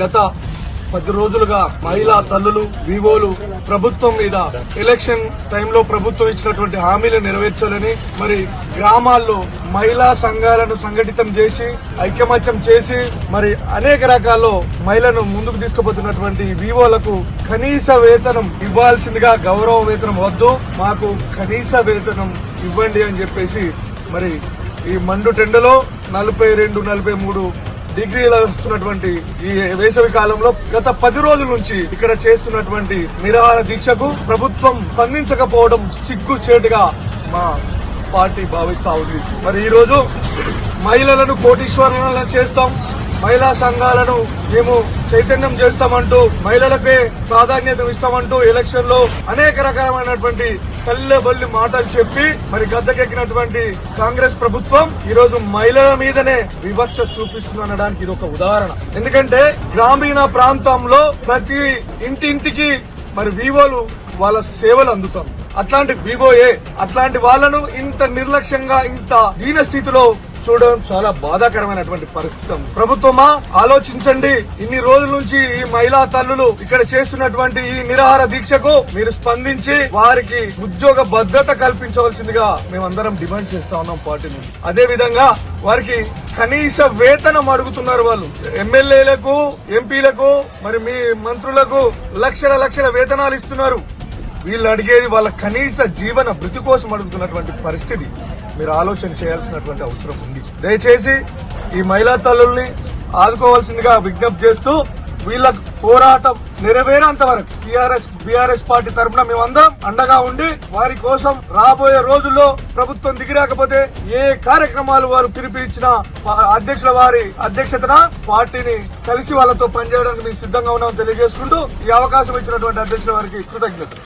గత 10 రోజులుగా మహిళా తల్లులు వివోలు ప్రభుత్వం మీద ఎలక్షన్ టైంలో ప్రభుత్వం ఇచ్చినటువంటి హామీలు నెరవేర్చాలని మరి గ్రామాల్లో మహిళా సంఘాలను సంఘటితం చేసి ఐకమత్యం చేసి మరి అనేక రకాల్లో మహిళలను ముందుకు తీసుకుపోతున్నటువంటి వివోలకు కనీస వేతనం ఇవ్వాల్సిందిగా గౌరవ వేతనం వద్దు మాకు కనీస వేతనం ఇవ్వండి అని చెప్పేసి మరి ఈ మండు టెండలో 42-43 డిగ్రీలు వస్తున్నటువంటి ఈ వేసవి కాలంలో గత 10 రోజుల నుంచి ఇక్కడ చేస్తున్నటువంటి నిరాహార దీక్షకు ప్రభుత్వం స్పందించకపోవడం సిగ్గుచేటుగా మా పార్టీ భావిస్తా ఉంది. మరి ఈ రోజు మహిళలను కోటీశ్వరులను చేస్తాం, మహిళా సంఘాలను మేము చైతన్యం చేస్తామంటూ మహిళలకే ప్రాధాన్యత ఇస్తామంటూ ఎలక్షన్ లో అనేక రకమైనటువంటి కల్లెబల్లి మాటలు చెప్పి మరి గద్దెకెక్కినటువంటి కాంగ్రెస్ ప్రభుత్వం ఈ రోజు మహిళల మీదనే వివక్ష చూపిస్తుందనడానికి ఇది ఒక ఉదాహరణ. ఎందుకంటే గ్రామీణ ప్రాంతంలో ప్రతి ఇంటింటికి మరి వివోలు వాళ్ళ సేవలు అందుతారు. అట్లాంటి వివోఏ అట్లాంటి వాళ్ళను ఇంత నిర్లక్ష్యంగా ఇంత దీన స్థితిలో చూడడం చాలా బాధాకరమైనటువంటి పరిస్థితి. ప్రభుత్వమా ఆలోచించండి. ఇన్ని రోజుల నుంచి ఈ మహిళా తల్లులు ఇక్కడ చేస్తున్నటువంటి ఈ నిరాహార దీక్షకు మీరు స్పందించి వారికి ఉద్యోగ భద్రత కల్పించవలసిందిగా మేమందరం డిమాండ్ చేస్తా ఉన్నాం పార్టీ నుండి. అదే విధంగా వారికి కనీస వేతనం అడుగుతున్నారు. వాళ్ళు ఎమ్మెల్యేలకు ఎంపీలకు మరి మీ మంత్రులకు లక్షల వేతనాలు ఇస్తున్నారు. వీళ్ళు అడిగేది వాళ్ళ కనీస జీవన భృతి కోసం అడుగుతున్నటువంటి పరిస్థితి. మీరు ఆలోచన చేయాల్సినటువంటి అవసరం ఉంది. దయచేసి ఈ మహిళా తల్లుల్ని ఆదుకోవాల్సిందిగా విజ్ఞప్తి చేస్తూ వీళ్ళ పోరాటం నెరవేరేంత వరకు బీఆర్ఎస్ పార్టీ తరఫున మేమందరం అండగా ఉండి వారి కోసం రాబోయే రోజుల్లో ప్రభుత్వం దిగిరాకపోతే ఏ కార్యక్రమాలు వారు పిలిపించిన అధ్యక్షుల వారి అధ్యక్షతన పార్టీని కలిసి వాళ్ళతో పనిచేయడానికి మేము సిద్ధంగా ఉన్నామని తెలియజేసుకుంటూ ఈ అవకాశం ఇచ్చినటువంటి అధ్యక్షుల వారికి కృతజ్ఞతలు.